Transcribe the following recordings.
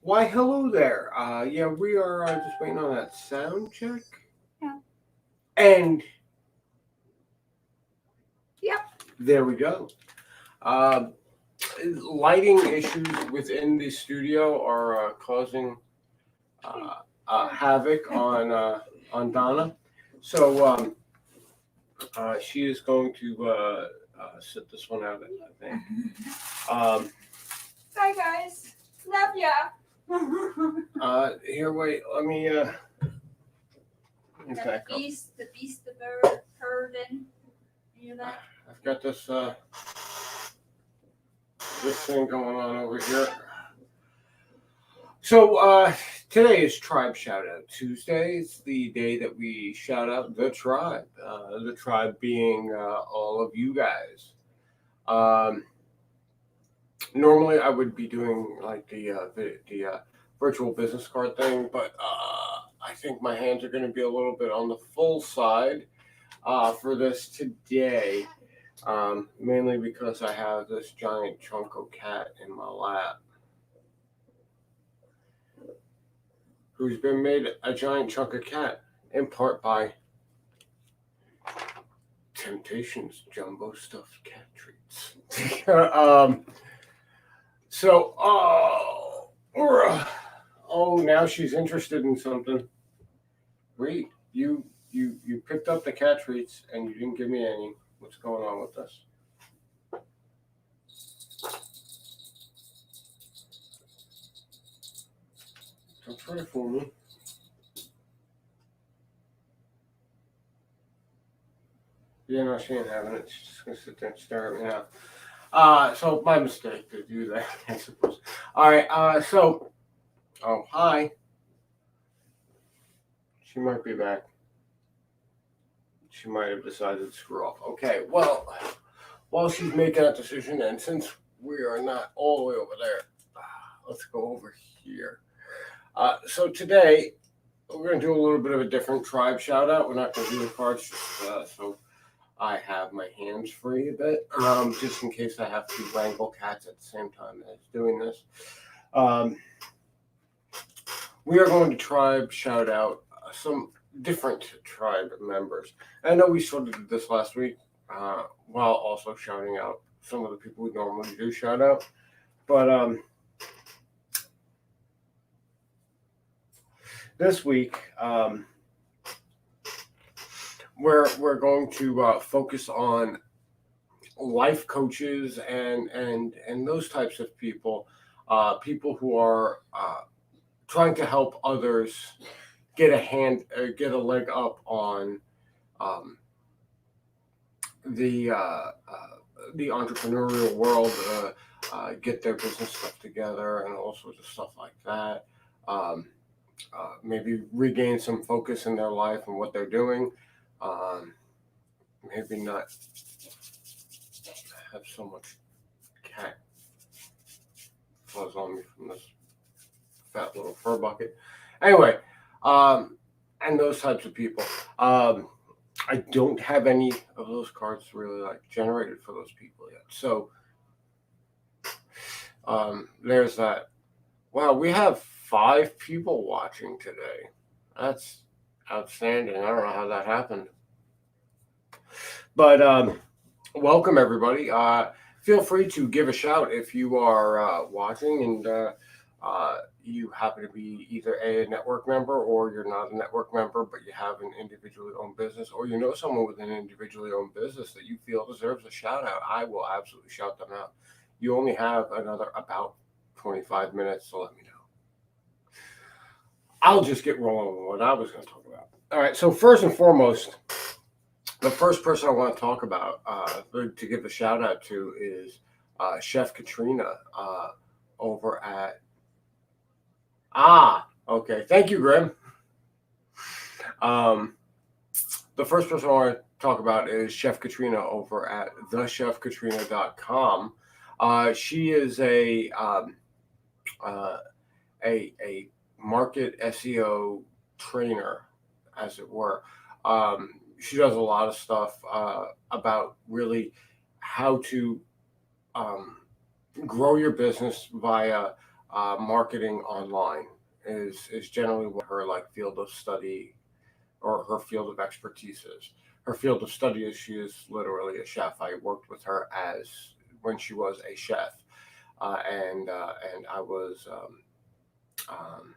Why, hello there. Yeah, we are just waiting on that sound check. Yeah. And Yep. there we go. Uh, Lighting issues within the studio are causing havoc on Donna. So she is going to sit this one out, I think. Hi guys. Love ya. Here, wait. Let me back up. The beast, the bird, herding. You hear that? I've got this thing going on over here. So today is Tribe Shout Out Tuesday. It's the day that we shout out the tribe. The tribe being all of you guys. Normally, I would be doing like the virtual business card thing, but I think my hands are going to be a little bit on the full side for this today. Mainly because I have this giant chunko cat in my lap, who's been made a giant chunk of cat in part by Temptations Jumbo Stuffed Cat Treats. Now she's interested in something. Wait, you picked up the cat treats and you didn't give me any. What's going on with this? Don't try to fool me. Yeah, no, she ain't having it. She's just gonna sit there and stare at me now. So my mistake to do that, I suppose. All right. Oh, hi. She might be back. She might have decided to screw off. Okay. Well, while she's making that decision, and since we are not all the way over there, let's go over here. So today we're going to do a little bit of a different tribe shout out. We're not going to do the cards, so I have my hands free a bit, just in case I have to wrangle cats at the same time as doing this. We are going to tribe shout out some different tribe members. I know we sort of did this last week, while also shouting out some of the people we normally do shout out. But this week, we're going to focus on life coaches and those types of people, people who are trying to help others get a leg up on the entrepreneurial world, get their business stuff together and all sorts of stuff like that. Maybe regain some focus in their life and what they're doing. Maybe not have so much cat fuzz on me from this fat little fur bucket. Anyway, and those types of people. I don't have any of those cards really like generated for those people yet. So there's that. Wow, we have 5 people watching today. That's outstanding. I don't know how that happened. But welcome everybody. Feel free to give a shout if you are watching and you happen to be either a network member or you're not a network member, but you have an individually owned business, or you know someone with an individually owned business that you feel deserves a shout out. I will absolutely shout them out. You only have another about 25 minutes, so let me know. I'll just get rolling with what I was going to talk about. All right, so first and foremost, the first person I want to talk about, to give a shout out to, is Chef Katrina over at... Okay. Thank you, Grim. The first person I want to talk about is Chef Katrina over at thechefkatrina.com. She is a market SEO trainer, as it were. She does a lot of stuff about really how to grow your business via marketing online is generally what her like field of study or her field of expertise is. Her field of study is she is literally a chef. I worked with her as when she was a chef, and I was um,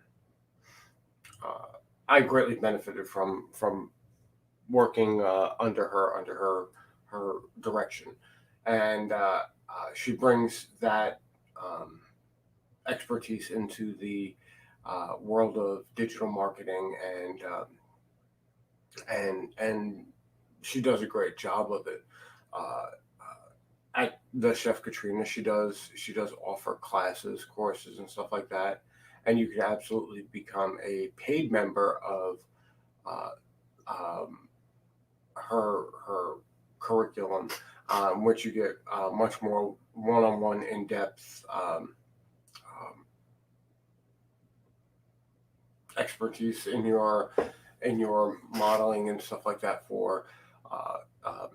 I greatly benefited from working under her direction, and she brings that um, expertise into the world of digital marketing, and she does a great job of it. Uh, at the Chef Katrina, she does offer classes, courses, and stuff like that, and you can absolutely become a paid member of uh, um, her curriculum, which you get much more one-on-one, in-depth um, expertise in your modeling and stuff like that for uh, um,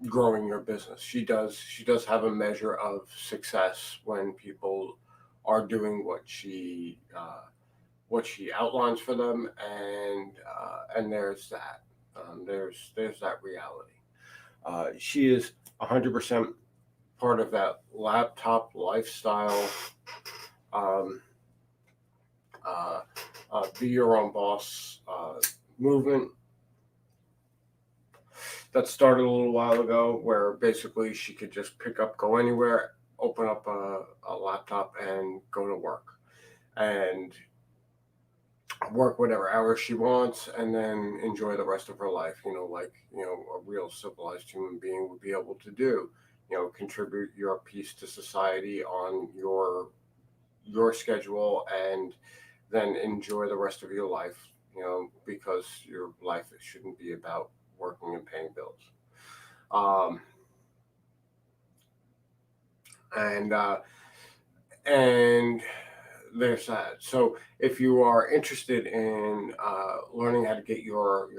growing your business. She does have a measure of success when people are doing what she outlines for them, and there's that. There's that reality. She is 100% part of that laptop lifestyle, um, uh, be your own boss movement that started a little while ago, where basically she could just pick up, go anywhere, open up a laptop, and go to work, and work whatever hours she wants, and then enjoy the rest of her life. Like a real civilized human being would be able to do. Contribute your piece to society on your schedule, and then enjoy the rest of your life. Because your life shouldn't be about working and paying bills. Um, and and there's that. So if you are interested in learning how to get your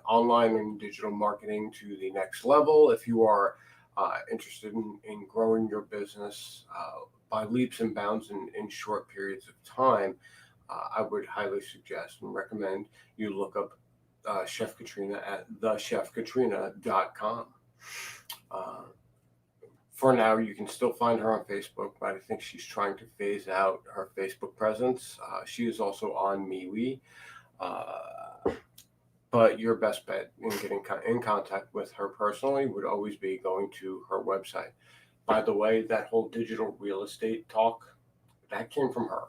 online and digital marketing to the next level, if you are interested in growing your business by leaps and bounds in short periods of time, I would highly suggest and recommend you look up Chef Katrina at thechefkatrina.com. Uh, for now, you can still find her on Facebook, but I think she's trying to phase out her Facebook presence. She is also on MeWe, uh, but your best bet in getting in contact with her personally would always be going to her website. By the way, that whole digital real estate talk, that came from her.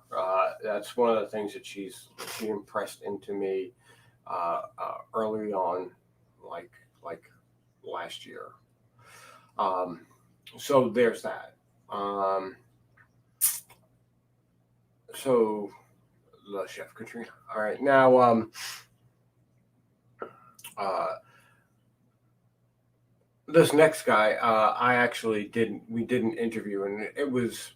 That's one of the things that she impressed into me early on, like last year. Um, so there's that. Um, so the Chef Katrina. All right, now uh, this next guy, I actually didn't. We did an interview, and it was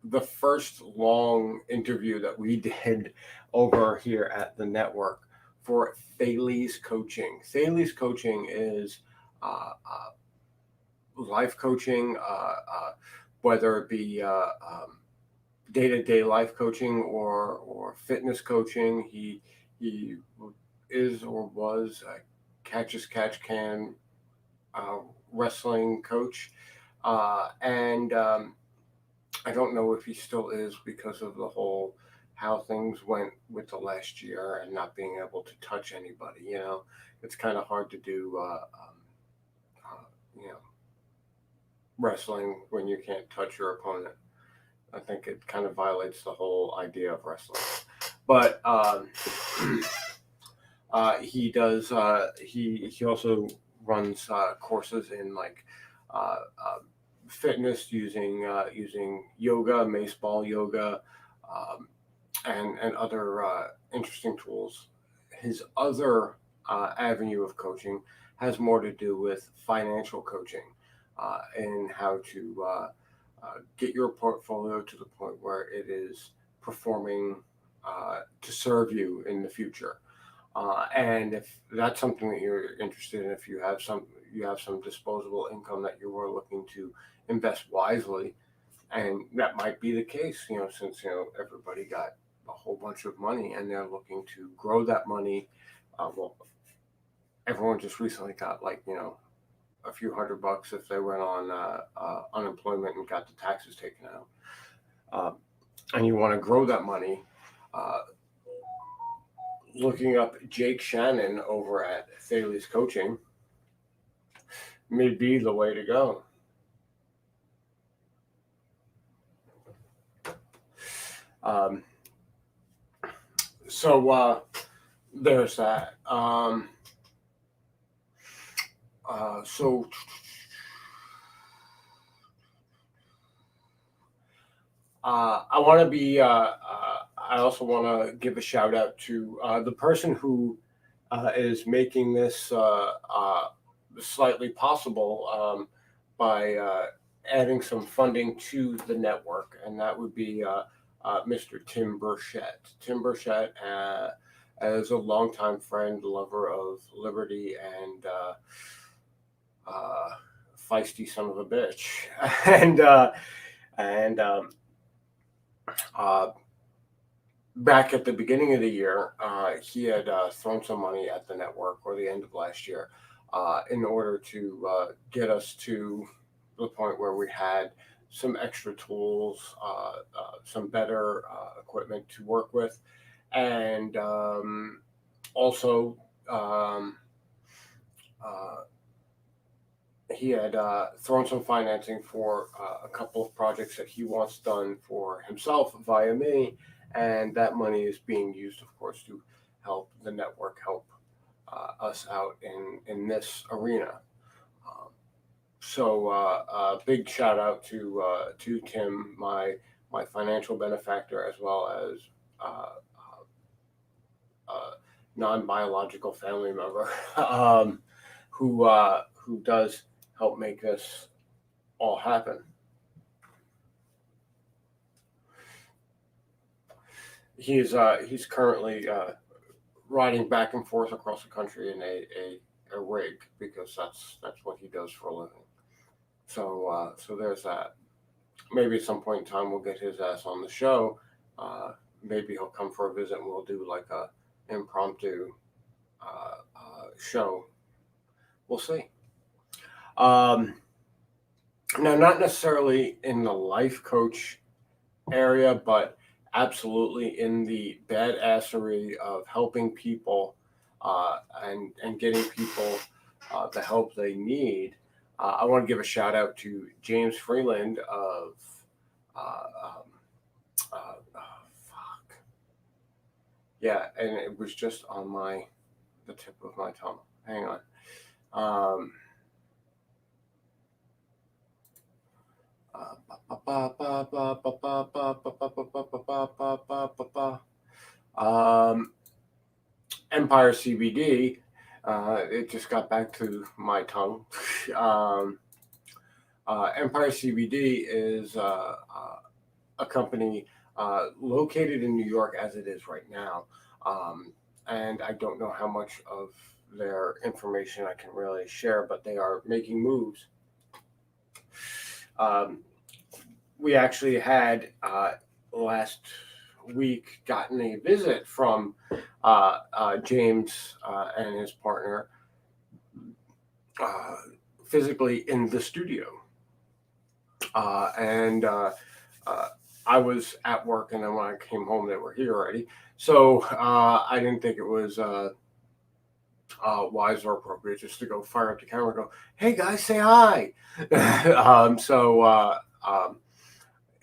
the first long interview that we did over here at the network for Thales Coaching. Thales Coaching is life coaching, whether it be day-to-day life coaching or fitness coaching. He is or was a catch as catch can uh, wrestling coach, and I don't know if he still is because of the whole how things went with the last year and not being able to touch anybody. It's kind of hard to do. Uh, you know, Wrestling when you can't touch your opponent. I think it kind of violates the whole idea of wrestling. But he does. He also runs courses in like uh, uh, fitness using yoga, mace ball yoga, um, and other interesting tools. His other avenue of coaching has more to do with financial coaching and how to get your portfolio to the point where it is performing to serve you in the future. And if that's something that you're interested in, if you have some disposable income that you are looking to invest wisely, And that might be the case, since everybody got a whole bunch of money and they're looking to grow that money. Well, everyone just recently got like a few $100 if they went on unemployment and got the taxes taken out. And you want to grow that money. Uh, Looking up Jake Shannon over at Thales Coaching may be the way to go. So there's that. So I want to be. I also want to give a shout out to the person who is making this slightly possible by adding some funding to the network, and that would be Mr. Tim Burchett. Tim Burchett, as a longtime friend, lover of liberty, and feisty son of a bitch, and back at the beginning of the year, he had thrown some money at the network, or the end of last year, in order to get us to the point where we had some extra tools, some better equipment to work with, and also he had thrown some financing for a couple of projects that he wants done for himself via me, and that money is being used, of course, to help the network, help us out in this arena. So a big shout out to Tim, my financial benefactor, as well as non-biological family member, who does help make this all happen. He's currently riding back and forth across the country in a rig, because that's what he does for a living. So there's that. Maybe at some point in time we'll get his ass on the show. Maybe he'll come for a visit and we'll do like a impromptu show. We'll see. Now, not necessarily in the life coach area, but absolutely in the badassery of helping people and getting people the help they need. I want to give a shout out to James Freeland of yeah, and it was just on the tip of my tongue. Hang on. Empire CBD. It just got back to my tongue. Empire CBD is a company located in New York, as it is right now. And I don't know how much of their information I can really share, but they are making moves. We actually had last week gotten a visit from James and his partner physically in the studio. And I was at work, and then when I came home, they were here already. So I didn't think it was wise or appropriate just to go fire up the camera and go, "Hey guys, say hi."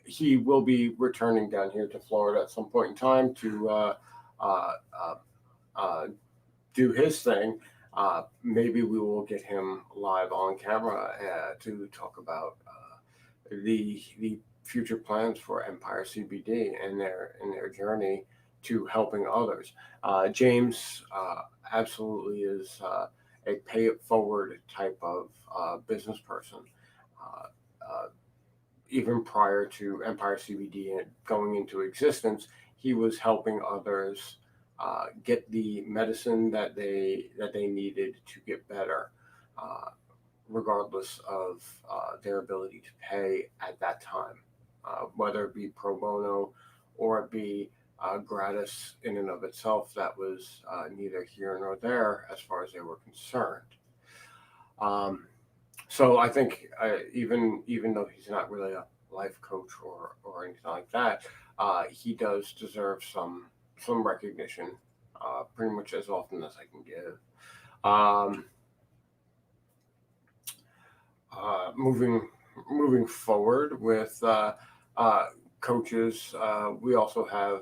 He will be returning down here to Florida at some point in time to do his thing. Maybe we will get him live on camera to talk about the future plans for Empire CBD and their journey to helping others. James absolutely is a pay it forward type of business person. Even prior to Empire CBD going into existence, he was helping others get the medicine that they needed to get better, regardless of their ability to pay at that time. whether it be pro bono or it be gratis in and of itself. That was neither here nor there as far as they were concerned. So I think even though he's not really a life coach or anything like that, he does deserve some recognition, pretty much as often as I can give. Moving forward with coaches, we also have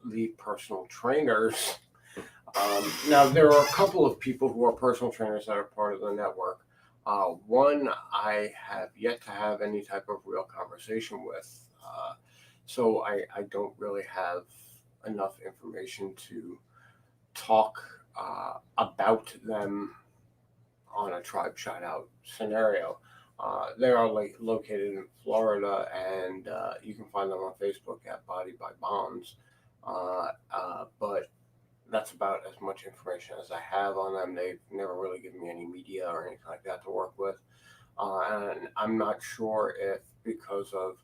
lead personal trainers. Now there are a couple of people who are personal trainers that are part of the network. One I have yet to have any type of real conversation with, so I don't really have enough information to talk about them on a Tribe Shout Out scenario. They are located in Florida, and you can find them on Facebook at Body by Bonds. But that's about as much information as I have on them. They've never really given me any media or anything like that to work with. And I'm not sure if because of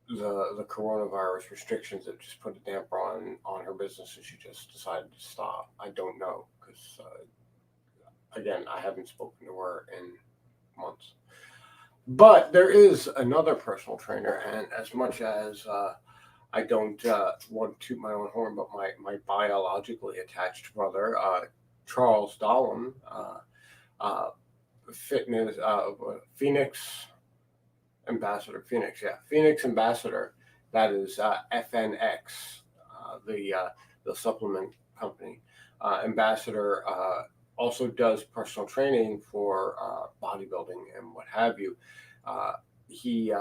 the coronavirus restrictions that just put a damper on her business and she just decided to stop. I don't know because, again, I haven't spoken to her in months. But there is another personal trainer, and as much as I don't want to toot my own horn, but my biologically attached brother, Charles Dahlem, fitness Phoenix Ambassador, Phoenix Ambassador. That is FNX, the supplement company. Ambassador also does personal training for bodybuilding and what have you. He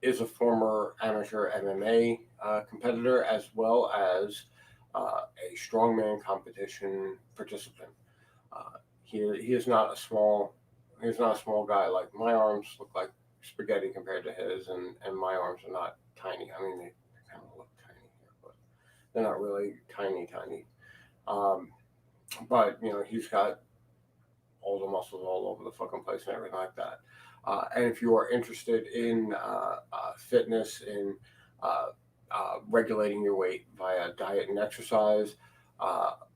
is a former amateur MMA competitor as well as a strongman competition participant. He is not a small guy. Like my arms look like spaghetti compared to his, and my arms are not tiny. I mean, they kind of look tiny here, but they're not really tiny. But he's got all the muscles all over the fucking place and everything like that. And if you are interested in fitness, in regulating your weight via diet and exercise,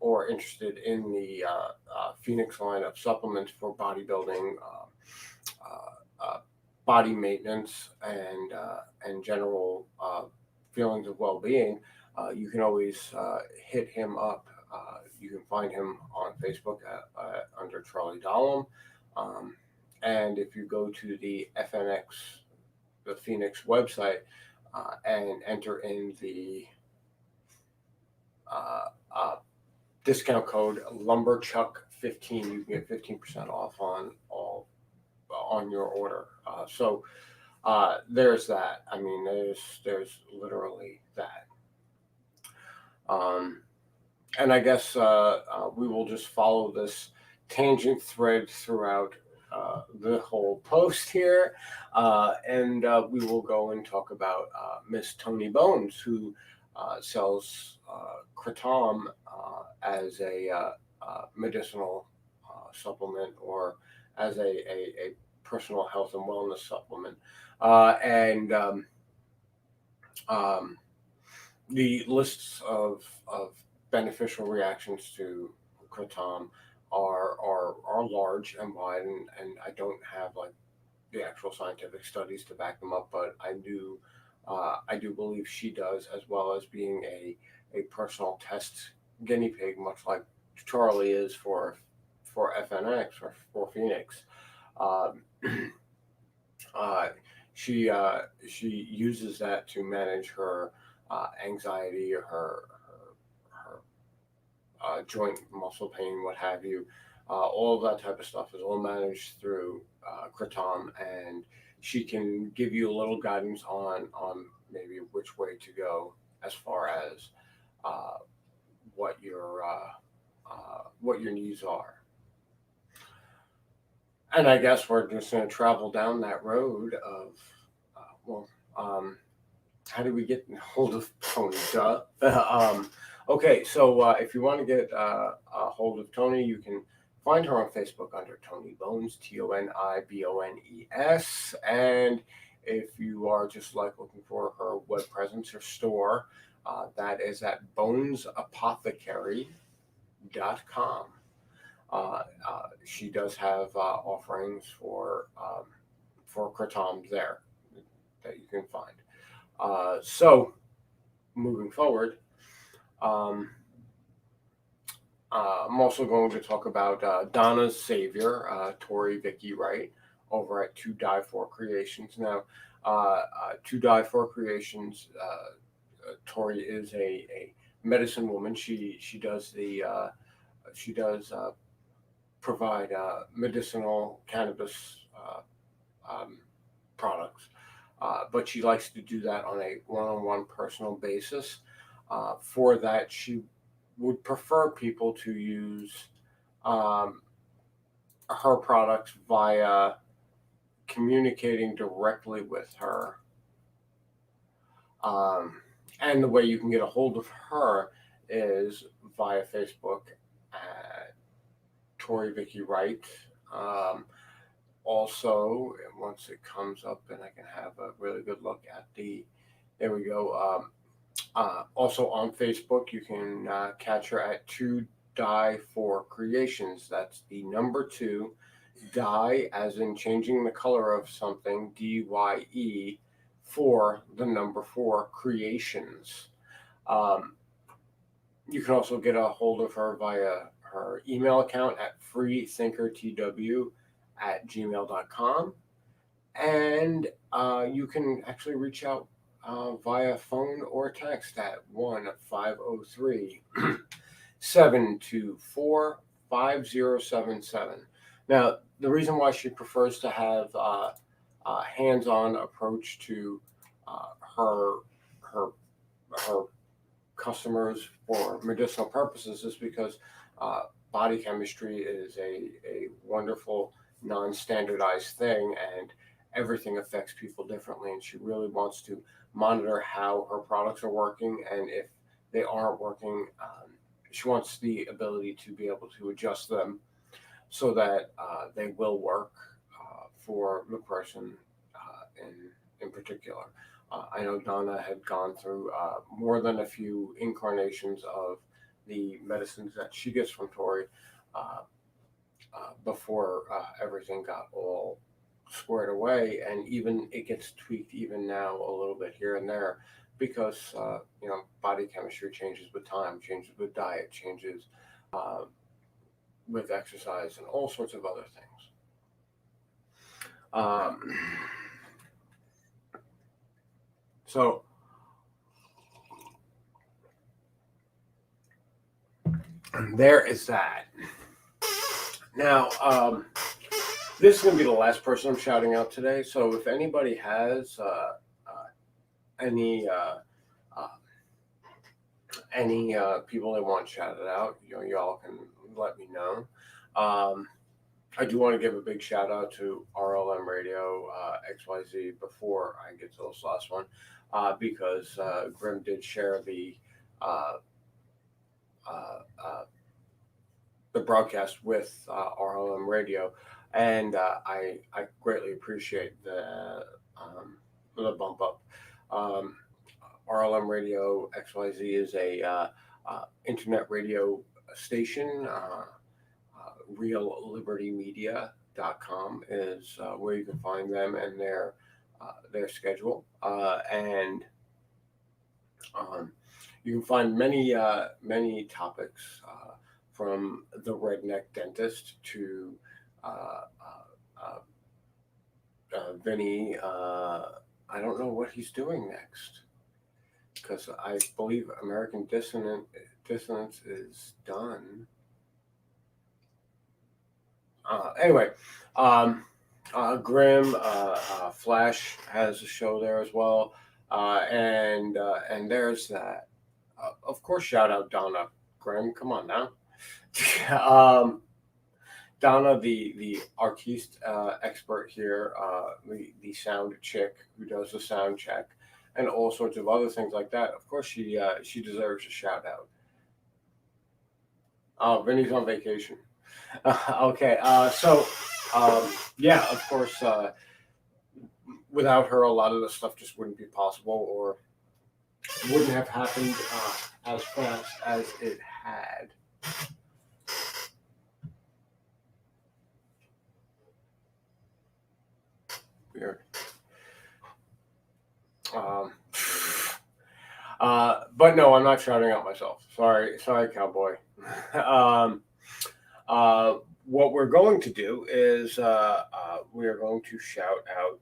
or interested in the Phoenix line of supplements for bodybuilding, body maintenance, and general feelings of well-being, you can always hit him up. You can find him on Facebook under Charlie Dahlem. And if you go to the Phoenix website, and enter in the discount code Lumberchuck15, you can get 15% off on your order. So there's that. I mean, there's literally that. And I guess we will just follow this tangent thread throughout the whole post here, and we will go and talk about Miss Tony Bones, who sells Kratom as a medicinal supplement, or as a personal health and wellness supplement, and the lists of beneficial reactions to Kratom are large and wide, and I don't have like the actual scientific studies to back them up, but I do believe she does, as well as being a personal test guinea pig, much like Charlie is for FNX or for Phoenix. She uses that to manage her anxiety, or her joint muscle pain, what have you. All of that type of stuff is all managed through Kratom, and she can give you a little guidance on maybe which way to go as far as what your needs are. And I guess we're just going to travel down that road of how do we get hold of Tony? Okay, so if you want to get a hold of Tony, you can find her on Facebook under Tony Bones, TONIBONES. And if you are just like looking for her web presence or store, that is at bonesapothecary.com. She does have offerings for Kratoms there that you can find. So moving forward, I'm also going to talk about Donna's savior, Tori Vicky Wright, over at To Die For Creations. Now, To Die For Creations, Tori is a medicine woman. She does provide medicinal cannabis products, but she likes to do that on a one-on-one personal basis. For that, she would prefer people to use her products via communicating directly with her. And the way you can get a hold of her is via Facebook at Tori Vicky Wright. Also, once it comes up and I can have a really good look at there we go. Also on Facebook, you can catch her at To Die For Creations. That's the number 2, dye as in changing the color of something, DYE, for the number 4, Creations. You can also get a hold of her via her email account at freethinkertw@gmail.com. And you can actually reach out via phone or text at 1-503-724-5077. Now, the reason why she prefers to have hands-on approach to her customers for medicinal purposes is because body chemistry is a wonderful non-standardized thing, and everything affects people differently, and she really wants to monitor how her products are working, and if they aren't working, she wants the ability to be able to adjust them so that they will work for the person in particular. I know Donna had gone through more than a few incarnations of the medicines that she gets from Tori before everything got all squared away, and even it gets tweaked even now a little bit here and there because body chemistry changes with time, changes with diet, changes with exercise, and all sorts of other things. So there is that. Now, this is going to be the last person I'm shouting out today. So if anybody has any people they want shouted out, y'all can let me know. I do want to give a big shout out to RLM Radio XYZ before I get to this last one, because Grim did share the broadcast with RLM Radio, and I greatly appreciate the bump up. RLM Radio XYZ is a internet radio station. RealLibertyMedia.com is where you can find them and their schedule, and you can find many topics from the redneck dentist to Vinny. I don't know what he's doing next, because I believe American Dissonance is done. Anyway, Grim, Flash has a show there as well, and there's that. Of course, shout out Donna. Grim, come on now. Donna, the artiste expert here, the sound chick who does the sound check, and all sorts of other things like that. Of course, she deserves a shout out. Vinny's on vacation. Okay. Yeah, of course. Without her, a lot of the stuff just wouldn't be possible, or wouldn't have happened as fast as it had. Weird. Um, but no, I'm not shouting out myself. Sorry, cowboy. um, what we're going to do is we are going to shout out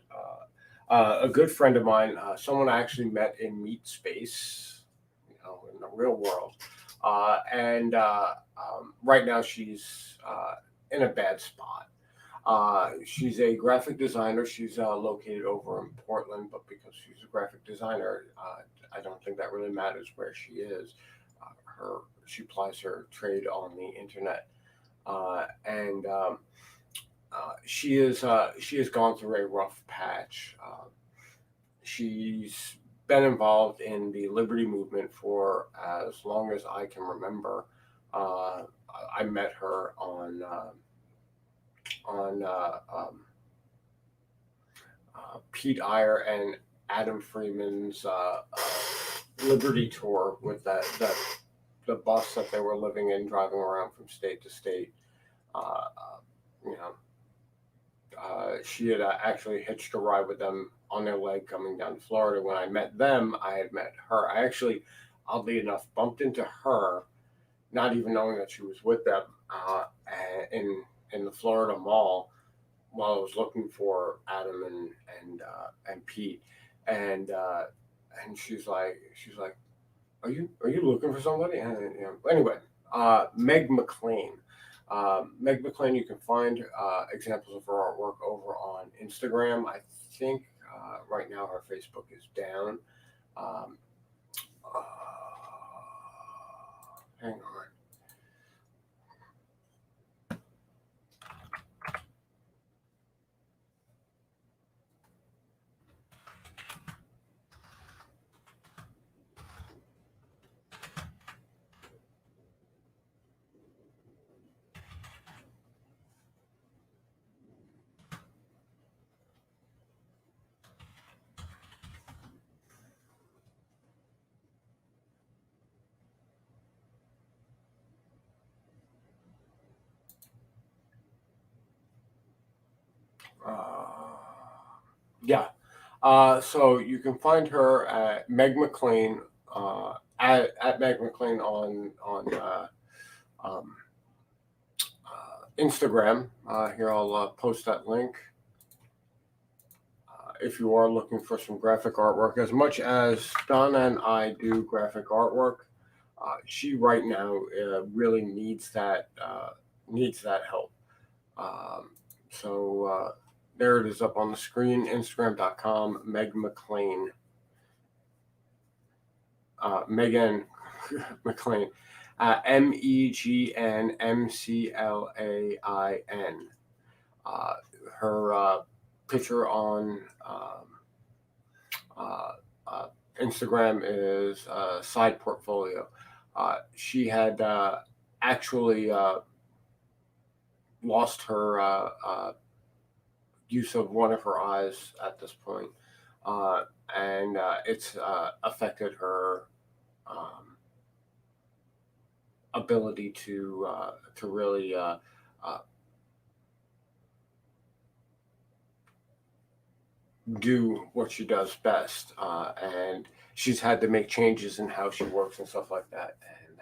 a good friend of mine, someone I actually met in Meet Space, in the real world. Right now she's in a bad spot. She's a graphic designer. She's located over in Portland, but because she's a graphic designer, I don't think that really matters where she is. She plies her trade on the internet, and she has gone through a rough patch. She's been involved in the liberty movement for as long as I can remember. Uh, I met her on Pete Iyer and Adam Freeman's Liberty tour with the bus that they were living in, driving around from state to state. Uh, you know, she had actually hitched a ride with them on their leg coming down to Florida. When I met them, I had met her. I actually, oddly enough, bumped into her, not even knowing that she was with them, in the Florida Mall while I was looking for Adam and Pete, and she's like, are you looking for somebody? Anyway, Meg McLean. Meg McLean, you can find examples of her artwork over on Instagram. I think right now her Facebook is down. Um, uh, Hang on. Uh, yeah. So you can find her at Meg McLean, at Meg McLean on um, Instagram. Here I'll post that link. If you are looking for some graphic artwork, as much as Donna and I do graphic artwork, she right now really needs that help. Um, so there it is up on the screen. Instagram.com, Meg McLean. Megan McLean. MEGNMCLAIN. Her picture on uh, uh, Instagram is side portfolio. She had actually lost her use of one of her eyes at this point, and it's affected her um, ability to really uh, do what she does best, and she's had to make changes in how she works and stuff like that, and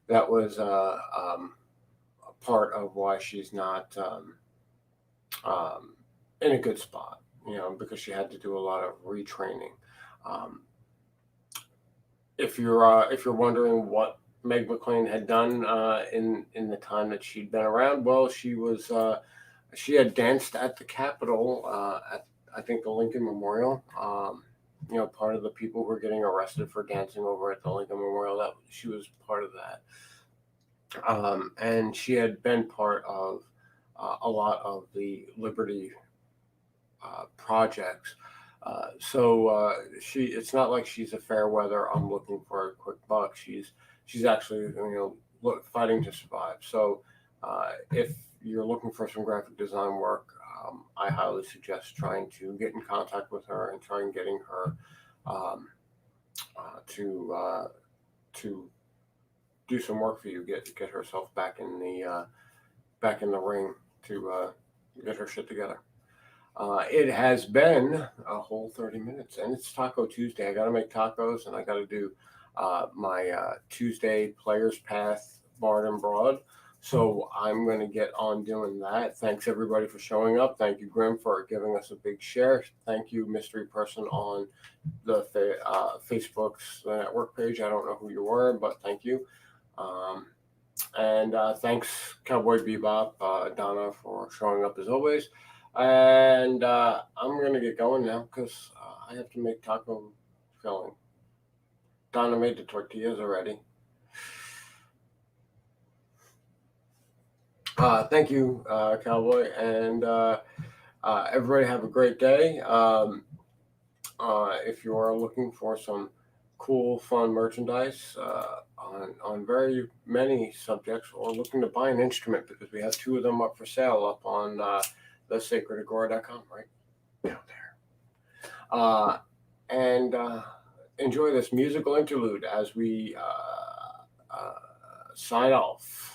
that was a part of why she's not um, in a good spot, because she had to do a lot of retraining. Um, if you're wondering what Meg McLean had done in the time that she'd been around, well, she had danced at the Capitol at, I think, the Lincoln Memorial. Part of the people who were getting arrested for dancing over at the Lincoln Memorial, that she was part of that. And she had been part of a lot of the Liberty projects. It's not like she's a fair weather, I'm looking for a quick buck. She's actually fighting to survive. So if you're looking for some graphic design work, I highly suggest trying to get in contact with her and trying getting her um, to do some work for you. Get herself back in the ring to get her shit together. It has been a whole 30 minutes, and it's Taco Tuesday. I got to make tacos, and I got to do my Tuesday Players Path Bard and Broad. So I'm going to get on doing that. Thanks, everybody, for showing up. Thank you, Grim, for giving us a big share. Thank you, mystery person on the Facebook's network page. I don't know who you were, but thank you. And thanks, Cowboy Bebop, Donna, for showing up as always. And I'm going to get going now because I have to make taco filling. Donna made the tortillas already. Thank you, Cowboy. And everybody have a great day. If you are looking for some cool, fun merchandise on very many subjects, or looking to buy an instrument, because we have 2 of them up for sale up on thesacredagora.com, right down there. And enjoy this musical interlude as we sign off.